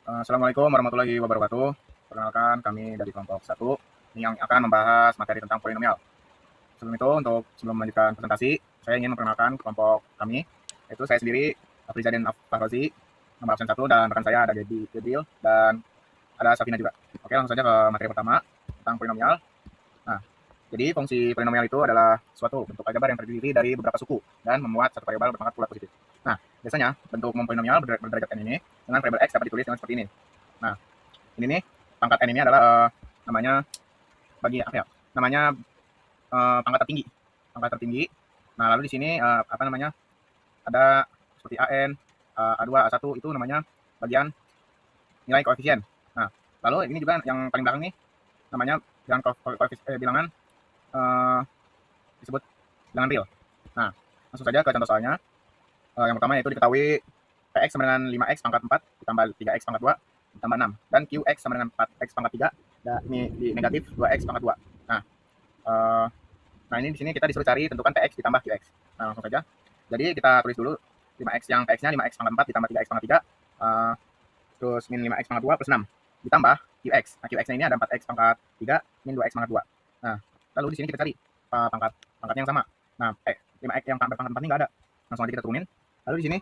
Assalamualaikum warahmatullahi wabarakatuh. Perkenalkan, kami dari kelompok 1 yang akan membahas materi tentang polinomial. Sebelum melanjutkan presentasi, saya ingin memperkenalkan kelompok kami, yaitu saya sendiri, Afrizah dan Fahrozi, nomor absen 1, dan rekan saya ada Debil, dan ada Safina juga. Oke, langsung saja ke materi pertama, tentang polinomial. Nah, jadi fungsi polinomial itu adalah suatu bentuk aljabar yang terdiri dari beberapa suku dan memuat satu variabel berpangkat bulat positif. Nah, biasanya bentuk polinomial berderajat n ini dengan variabel x dapat ditulis dengan seperti ini. Nah, ini nih pangkat n ini adalah namanya bagi apa ya? Namanya pangkat tertinggi. Pangkat tertinggi. Nah, lalu di sini apa namanya? Ada seperti AN, A2, A1 itu namanya bagian nilai koefisien. Nah, lalu ini juga yang paling belakang nih namanya bilangan uh, disebut bilangan real. Nah, langsung saja ke contoh soalnya. Yang pertama yaitu diketahui Px sama dengan 5x pangkat 4 ditambah 3x pangkat 2 ditambah 6. Dan Qx sama dengan 4x pangkat 3, ini di negatif 2x pangkat 2. Nah, uh, nah ini di sini kita disuruh cari tentukan Px ditambah Qx. Nah, langsung saja. Jadi kita tulis dulu 5x yang Px-nya 5x pangkat 4 ditambah 3x pangkat 3, terus min 5x pangkat 2 plus 6 ditambah Qx. Nah, Qx-nya ini ada 4x pangkat 3 min 2x pangkat 2. Nah, lalu di sini kita cari pangkatnya yang sama. Nah, 5x yang pangkat 4 ini nggak ada. Langsung aja kita turunin. Lalu di sini,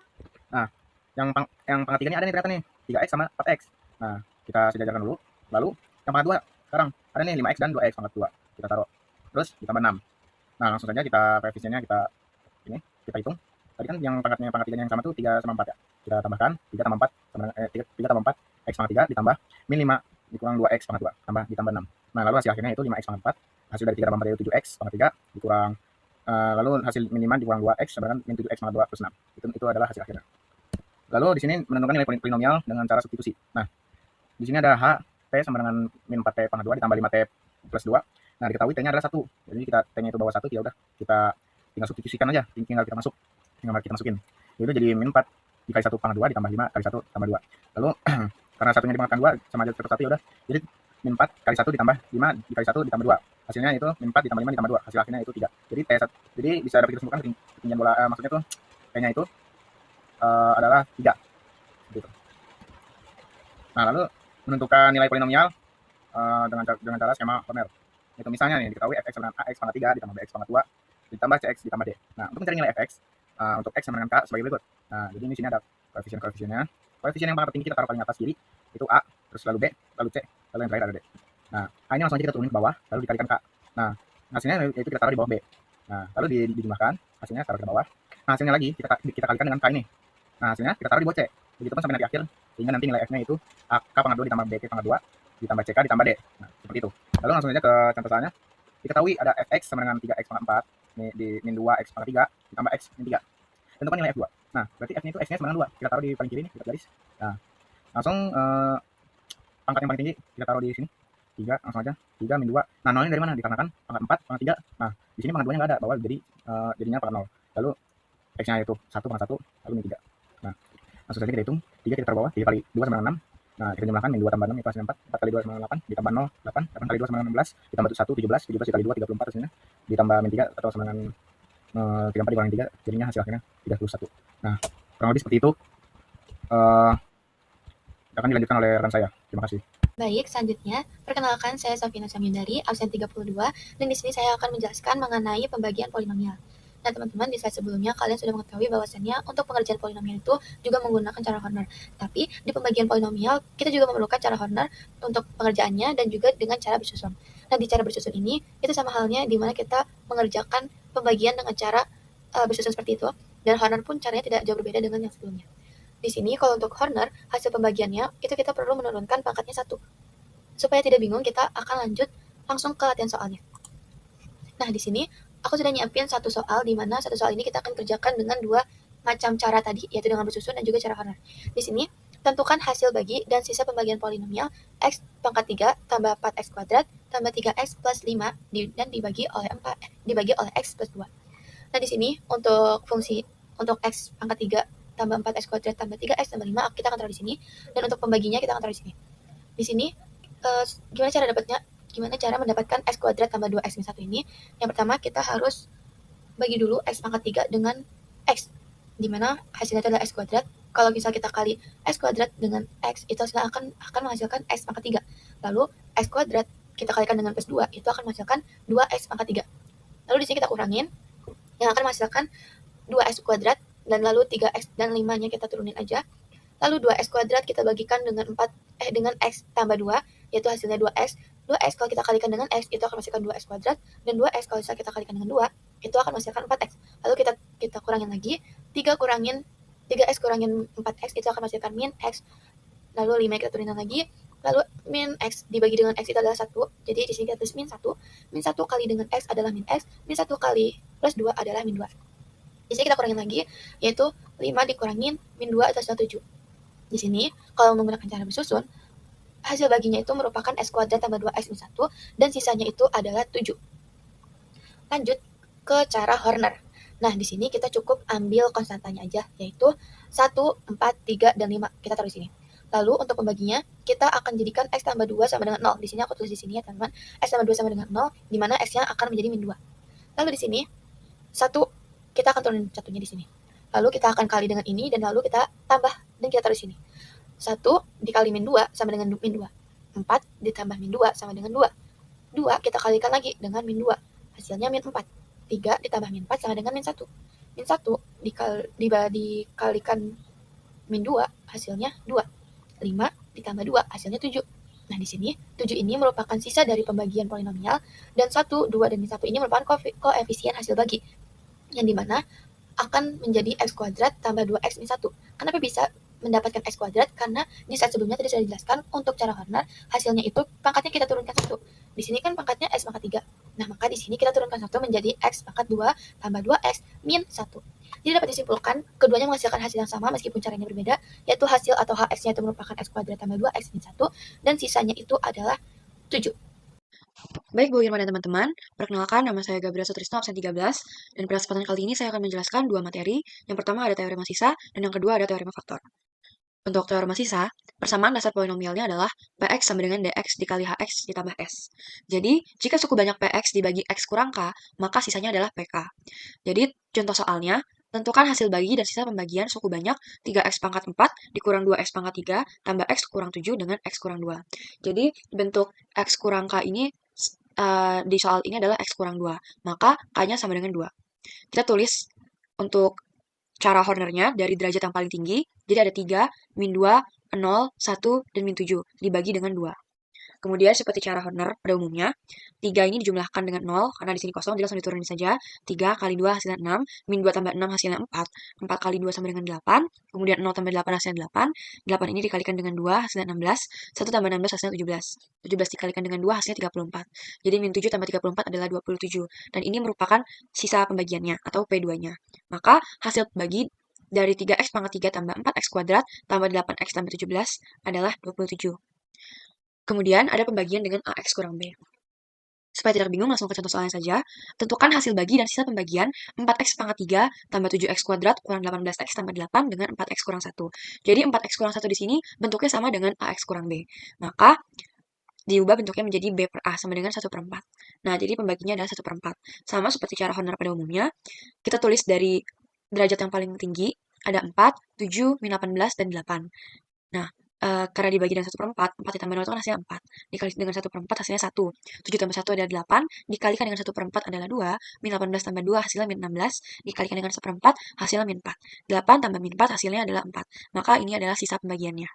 nah, yang pangkat 3 ini ada nih ternyata nih, 3x sama 4x. Nah, kita sejajarkan dulu. Lalu yang pangkat 2 sekarang ada nih 5x dan 2x pangkat 2. Kita taruh. Terus ditambah 6. Nah, langsung saja kita koefisiennya kita hitung. Tadi kan yang pangkat 3 yang sama tuh 3 sama 4 ya. Kita tambahkan 3 tambah 4 sama 3 tambah 4 x pangkat 3 ditambah min 5 dikurang 2x pangkat 2 ditambah 6. Nah, lalu hasil akhirnya itu 5x pangkat 4. Hasil dari 3 tambah 4 itu 7x pangkat 3 dikurang lalu hasil min 5 dikurang 2x sama dengan min 7x pangkat 2 plus 6. Itu adalah hasil akhirnya. Lalu di sini menentukan nilai polinomial dengan cara substitusi. Nah, di sini ada h t sama dengan min 4t pangkat 2 ditambah 5t plus 2. Nah, diketahui t-nya adalah 1. Jadi kita t-nya itu bawah 1, ya udah kita tinggal substitusikan aja, tinggal kita masukin. Itu jadi min 4 dikali 1 pangkat 2 ditambah 5 kali 1 tambah 2. Lalu karena satunya dipangkatkan 2 sama aja tetap 1, ya udah. Jadi min 4 kali 1 ditambah 5 dikali 1 ditambah 2. Hasilnya itu min 4 ditambah 5 ditambah 2. Hasil akhirnya itu 3. Jadi bisa dapat kita simpulkan ketinggian bola maksudnya tuh t-nya itu adalah 3 gitu. Nah, lalu menentukan nilai polinomial dengan cara skema Horner. Itu misalnya nih diketahui fx sama dengan ax pangkat 3 ditambah bx pangkat 2 ditambah cx ditambah d. Nah, untuk mencari nilai fx untuk x sama dengan k sebagai berikut. Nah, jadi di sini ada koefisien-koefisiennya. Koefisien yang paling tinggi kita taruh paling atas kiri, itu a, terus lalu b, lalu c, lalu yang terakhir ada d. Nah, a ini langsung aja kita turunin ke bawah, lalu dikalikan k. Nah, hasilnya itu kita taruh di bawah b. Nah, lalu dijumlahkan, hasilnya taruh ke bawah. Nah, hasilnya lagi kita kalikan dengan k ini. Nah, hasilnya kita taruh di bawah c. Begitu pun sampai nanti akhir, sehingga nanti nilai f-nya itu k pangkat 2 ditambah bk pangkat 2 ditambah ck ditambah d. Nah, seperti itu. Lalu langsung aja ke contoh soalnya. Diketahui ada fx sama dengan 3x pangkat 4 di min 2x pangkat 3 ditambah x min 3. Tentukan nilai f2. Nah, berarti f-nya itu x-nya sama dengan 2. Kita taruh di paling kiri nih, kita garis. Nah, langsung pangkat yang paling tinggi kita taruh di sini. 3, langsung aja. 3 min 2. Nah, nolnya dari mana? Dikarenakan pangkat 4, pangkat 3. Nah, di sini pangkat 2-nya enggak ada, bawah jadi jadinya pangkat 0. Lalu x-nya itu 1 pangkat 1, lalu min 3. Nah, langsung saja kita hitung. 3 kita taruh bawah, 3 kali 2 sama dengan 6. Nah, kita jumlahkan min 2 tambah 6 itu hasilnya 4. 4 kali 2 sama dengan 8, ditambah 0, 8. 8 kali 2 sama dengan 16, ditambah 1, 17. 17 dikali 2, 34 hasilnya. Ditambah min 3 atau sama dengan 34 dikurangi 3, jadinya hasil akhirnya 31. Nah, kurang lebih seperti itu. Akan dilanjutkan oleh rekan saya. Terima kasih. Baik, selanjutnya, perkenalkan saya Safina Samyundari, absen 32, dan di sini saya akan menjelaskan mengenai pembagian polinomial. Nah, teman-teman, di slide sebelumnya kalian sudah mengetahui bahwasannya untuk pengerjaan polinomial itu juga menggunakan cara Horner. Tapi di pembagian polinomial, kita juga memerlukan cara Horner untuk pengerjaannya dan juga dengan cara bersusun. Nah, di cara bersusun ini, itu sama halnya di mana kita mengerjakan pembagian dengan cara bersusun seperti itu, dan Horner pun caranya tidak jauh berbeda dengan yang sebelumnya. Di sini, kalau untuk Horner, hasil pembagiannya, itu kita perlu menurunkan pangkatnya 1. Supaya tidak bingung, kita akan lanjut langsung ke latihan soalnya. Nah, di sini, aku sudah nyiapin satu soal, di mana satu soal ini kita akan kerjakan dengan 2 macam cara tadi, yaitu dengan bersusun dan juga cara Horner. Di sini, tentukan hasil bagi dan sisa pembagian polinomial x pangkat 3 tambah 4x kuadrat tambah 3x plus 5 dan dibagi oleh x plus 2. Nah, di sini, untuk fungsi untuk x pangkat 3 tambah 4x kuadrat tambah 3x tambah 5 kita akan taruh di sini, dan untuk pembaginya kita akan taruh di sini. Di sini gimana cara mendapatkan x kuadrat tambah 2x min 1 ini? Yang pertama kita harus bagi dulu x pangkat 3 dengan x, dimana hasilnya itu adalah X kuadrat. Kalau misal kita kali X kuadrat dengan X, itu hasilnya akan menghasilkan X pangkat 3. Lalu X kuadrat kita kalikan dengan plus 2, itu akan menghasilkan 2X pangkat 3. Lalu di sini kita kurangin, yang akan menghasilkan 2X kuadrat, dan lalu 3X dan 5-nya kita turunin aja. Lalu 2X kuadrat kita bagikan dengan dengan X tambah 2, yaitu hasilnya 2X. 2X kalau kita kalikan dengan X, itu akan menghasilkan 2X kuadrat, dan 2X kalau kita kalikan dengan 2, itu akan menghasilkan 4X. Lalu kita kurangin lagi, 3X kurangin 4X, itu akan menghasilkan min X. Lalu 5 kita turunin lagi, lalu min X dibagi dengan X itu adalah 1, jadi di sini kita tulis min 1. Min 1 kali dengan X adalah min X, min 1 kali plus 2 adalah min 2. Di sini kita kurangin lagi, yaitu 5 dikurangin min 2 itu adalah 7. Di sini, kalau menggunakan cara bersusun, hasil baginya itu merupakan X kuadrat tambah 2X min 1, dan sisanya itu adalah 7. Lanjut ke cara Horner. Nah, di sini kita cukup ambil konstantanya aja, yaitu 1, 4, 3, dan 5. Kita taruh di sini. Lalu untuk pembaginya, kita akan jadikan X tambah 2 sama dengan 0. Di sini aku tulis di sini ya, teman-teman. X tambah 2 sama dengan 0, di mana X-nya akan menjadi min 2. Lalu di sini, 1, kita akan turunin satunya di sini. Lalu kita akan kali dengan ini, dan lalu kita tambah, dan kita taruh di sini. 1 dikali min 2 sama dengan min 2. 4 ditambah min 2 sama dengan 2. 2 kita kalikan lagi dengan min 2. Hasilnya min 4. 3 ditambah min 4 sama dengan min 1. Min 1 dikalikan min 2, hasilnya 2. 5 ditambah 2, hasilnya 7. Nah, di sini 7 ini merupakan sisa dari pembagian polinomial, dan 1, 2, dan min 1 ini merupakan koefisien hasil bagi, yang dimana akan menjadi X kuadrat tambah 2X min 1. Kenapa bisa mendapatkan X kuadrat? Karena di saat sebelumnya tadi sudah dijelaskan, untuk cara Horner, hasilnya itu pangkatnya kita turunkan 1. Di sini kan pangkatnya X pangkat 3. Nah, maka di sini kita turunkan 1 menjadi X pangkat 2 tambah 2X min 1. Jadi dapat disimpulkan, keduanya menghasilkan hasil yang sama meskipun caranya berbeda, yaitu hasil atau HX-nya itu merupakan X kuadrat tambah 2X min 1, dan sisanya itu adalah 7. Baik Bu Irma dan teman-teman, perkenalkan nama saya Gabriel Sutrisno, absen 13, dan pada kesempatan kali ini saya akan menjelaskan dua materi. Yang pertama ada teorema sisa, dan yang kedua ada teorema faktor. Untuk teorema sisa, persamaan dasar polinomialnya adalah Px sama dengan Dx dikali Hx ditambah S. Jadi, jika suku banyak Px dibagi X kurang K, maka sisanya adalah Pk. Jadi, contoh soalnya, tentukan hasil bagi dan sisa pembagian suku banyak 3x pangkat 4 dikurang 2x pangkat 3 tambah x kurang 7 dengan x kurang 2. Jadi, bentuk x kurang K ini di soal ini adalah x kurang 2. Maka K-nya sama dengan 2. Kita tulis untuk cara Hornernya dari derajat yang paling tinggi. Jadi ada 3, min 2, 0, 1, dan min 7 dibagi dengan 2. Kemudian seperti cara Horner pada umumnya, 3 ini dijumlahkan dengan 0, karena di sini kosong, jadi langsung diturunin saja. 3 kali 2 hasilnya 6, min 2 tambah 6 hasilnya 4. 4 kali 2 sama dengan 8, kemudian 0 tambah 8 hasilnya 8. 8 ini dikalikan dengan 2 hasilnya 16, 1 tambah 16 hasilnya 17. 17 dikalikan dengan 2 hasilnya 34. Jadi min 7 tambah 34 adalah 27. Dan ini merupakan sisa pembagiannya atau P2-nya. Maka hasil bagi dari 3x pangkat 3 tambah 4x kuadrat tambah 8x tambah 17 adalah 27. Kemudian ada pembagian dengan AX kurang B. Supaya tidak bingung, langsung ke contoh soalnya saja. Tentukan hasil bagi dan sisa pembagian 4x pangkat 3 tambah 7x kuadrat kurang 18x tambah 8 dengan 4x kurang 1. Jadi 4x kurang 1 di sini bentuknya sama dengan AX kurang B. Maka diubah bentuknya menjadi B per A sama dengan 1 per 4. Nah, jadi pembaginya adalah 1 per 4. Sama seperti cara Horner pada umumnya, kita tulis dari derajat yang paling tinggi, ada 4, 7, min 18, dan 8. Nah, karena dibagi dengan 1 per 4, 4 ditambah 0 itu kan hasilnya 4. Dikali dengan 1 per 4 hasilnya 1. 7 tambah 1 adalah 8. Dikalikan dengan 1 per 4 adalah 2. Min 18 tambah 2 hasilnya min 16. Dikalikan dengan 1 per 4 hasilnya min 4. 8 tambah min 4 hasilnya adalah 4. Maka ini adalah sisa pembagiannya.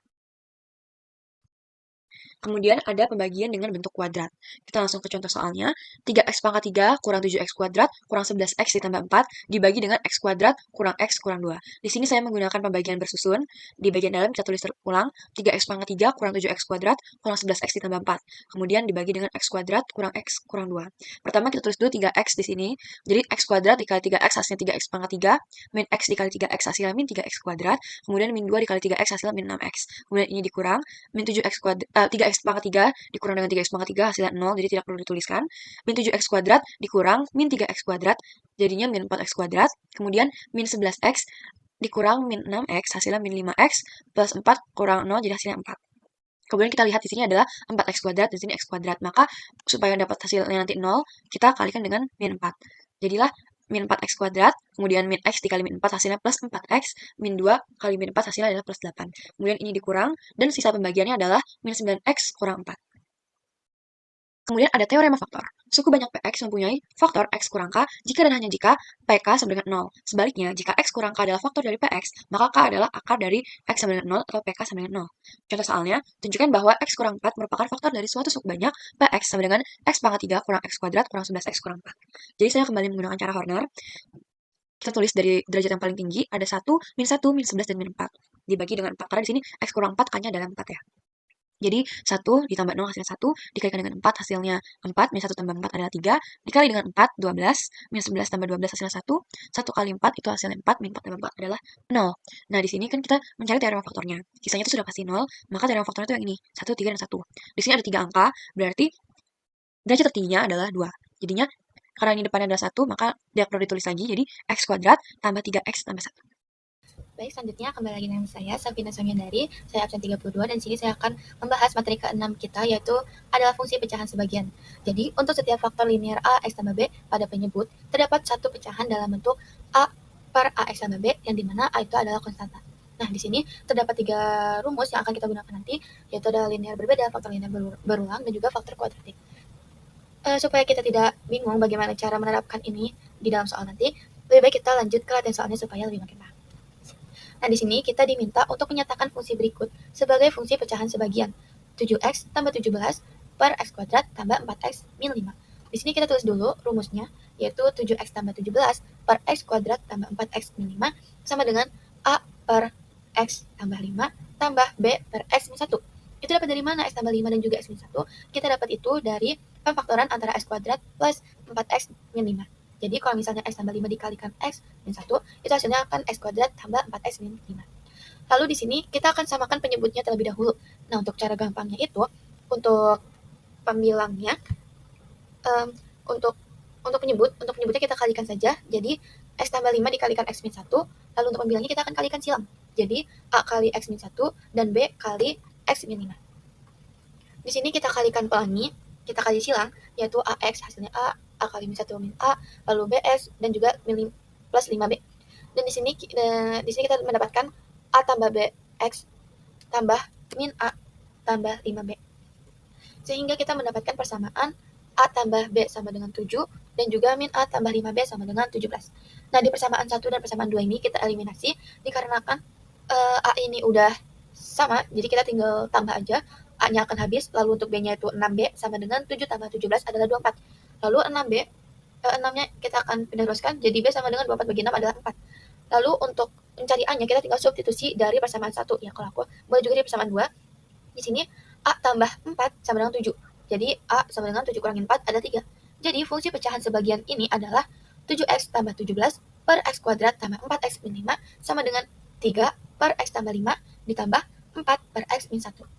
Kemudian ada pembagian dengan bentuk kuadrat. Kita langsung ke contoh soalnya. 3x pangkat 3 kurang 7x kuadrat kurang 11x ditambah 4 dibagi dengan x kuadrat kurang x kurang 2. Di sini saya menggunakan pembagian bersusun. Di bagian dalam kita tulis ulang. 3x pangkat 3 kurang 7x kuadrat kurang 11x ditambah 4. Kemudian dibagi dengan x kuadrat kurang x kurang 2. Pertama kita tulis dulu 3x di sini. Jadi x kuadrat dikali 3x hasilnya 3x pangkat 3. Min x dikali 3x hasilnya min 3x kuadrat. Kemudian min 2 dikali 3x hasilnya min 6x. Kemudian ini dikurang. Min 7x kuadrat, 3x pangkat 3 dikurang dengan 3x pangkat 3 hasilnya 0, jadi tidak perlu dituliskan. Min 7x kuadrat dikurang min 3x kuadrat, jadinya min 4x kuadrat. Kemudian min 11x dikurang min 6x, hasilnya min 5x, plus 4 kurang 0, jadi hasilnya 4. Kemudian kita lihat di sini adalah 4x kuadrat, di sini x kuadrat. Maka supaya dapat hasilnya nanti 0, kita kalikan dengan min 4. Jadilah min 4x kuadrat, kemudian min x dikali min 4 hasilnya plus 4x, min 2 kali min 4 hasilnya adalah plus 8. Kemudian ini dikurang, dan sisa pembagiannya adalah min 9x kurang 4. Kemudian ada teorema faktor. Suku banyak Px mempunyai faktor x kurang k jika dan hanya jika Pk sama dengan 0. Sebaliknya, jika x kurang k adalah faktor dari Px, maka k adalah akar dari x sama dengan 0 atau Pk sama dengan 0. Contoh soalnya, tunjukkan bahwa x kurang 4 merupakan faktor dari suatu suku banyak Px sama dengan x pangkat 3 kurang x kuadrat kurang 11x kurang 4. Jadi saya kembali menggunakan cara Horner. Kita tulis dari derajat yang paling tinggi, ada 1, min 1, min 11, dan min 4. Dibagi dengan 4, karena di sini x kurang 4 k-nya adalah 4 ya. Jadi 1 ditambah 0 hasilnya 1, dikalikan dengan 4 hasilnya 4, min 1 tambah 4 adalah 3, dikali dengan 4, 12, min 11 tambah 12 hasilnya 1, 1 kali 4 itu hasilnya 4, min 4 tambah 4 adalah 0. Nah, di sini kan kita mencari teorema faktornya. Sisanya itu sudah pasti 0, maka teorema faktornya itu yang ini, 1, 3, dan 1. Di sini ada 3 angka, berarti derajat tertingginya adalah 2. Jadinya, karena ini depannya adalah 1, maka tidak perlu ditulis lagi, jadi x kuadrat tambah 3x tambah 1. Baik, selanjutnya kembali lagi dengan saya, Safina Samyandari. Saya absen 32 dan sini saya akan membahas materi ke-6 kita, yaitu adalah fungsi pecahan sebagian. Jadi, untuk setiap faktor linear A X tambah B pada penyebut, terdapat satu pecahan dalam bentuk A per AX tambah B, yang dimana A itu adalah konstanta. Nah, di sini terdapat 3 rumus yang akan kita gunakan nanti, yaitu adalah linear berbeda, faktor linear berulang, dan juga faktor kuadratik. Supaya kita tidak bingung bagaimana cara menerapkan ini di dalam soal nanti, lebih baik kita lanjut ke latihan soalnya supaya lebih makin paham. Nah, di sini kita diminta untuk menyatakan fungsi berikut sebagai fungsi pecahan sebagian. 7x tambah 17 per x kuadrat tambah 4x min 5. Di sini kita tulis dulu rumusnya, yaitu 7x tambah 17 per x kuadrat tambah 4x min 5 sama dengan a per x tambah 5 tambah b per x min 1. Itu dapat dari mana x tambah 5 dan juga x min 1? Kita dapat itu dari pemfaktoran antara x kuadrat plus 4x min 5. Jadi kalau misalnya x tambah 5 dikalikan x min 1, itu hasilnya akan x kuadrat tambah 4x min 5. Lalu di sini kita akan samakan penyebutnya terlebih dahulu. Nah, untuk cara gampangnya itu, untuk pembilangnya, untuk penyebutnya kita kalikan saja. Jadi x tambah 5 dikalikan x min 1, lalu untuk pembilangnya kita akan kalikan silang. Jadi a kali x min 1 dan b kali x min 5. Di sini kita kalikan pelangi, kita kali silang, yaitu ax hasilnya a kali min 1 min a, lalu bs dan juga min plus 5b. Dan di sini kita mendapatkan a tambah bx tambah min a tambah 5b. Sehingga kita mendapatkan persamaan a tambah b sama dengan 7 dan juga min a tambah 5b sama dengan 17. Nah, di persamaan 1 dan persamaan 2 ini kita eliminasi dikarenakan a ini udah sama, jadi kita tinggal tambah aja. A-nya akan habis, lalu untuk B-nya itu 6B sama dengan 7 tambah 17 adalah 24. Lalu 6-nya kita akan pindah ruaskan, jadi B sama dengan 24 bagi 6 adalah 4. Lalu untuk mencari A-nya, kita tinggal substitusi dari persamaan 1. Ya, kalau aku boleh juga dari persamaan 2. Di sini A tambah 4 sama dengan 7. Jadi A sama dengan 7 kurangin 4 adalah 3. Jadi fungsi pecahan sebagian ini adalah 7x tambah 17 per x kuadrat tambah 4x min 5 sama dengan 3 per x tambah 5 ditambah 4 per x min 1.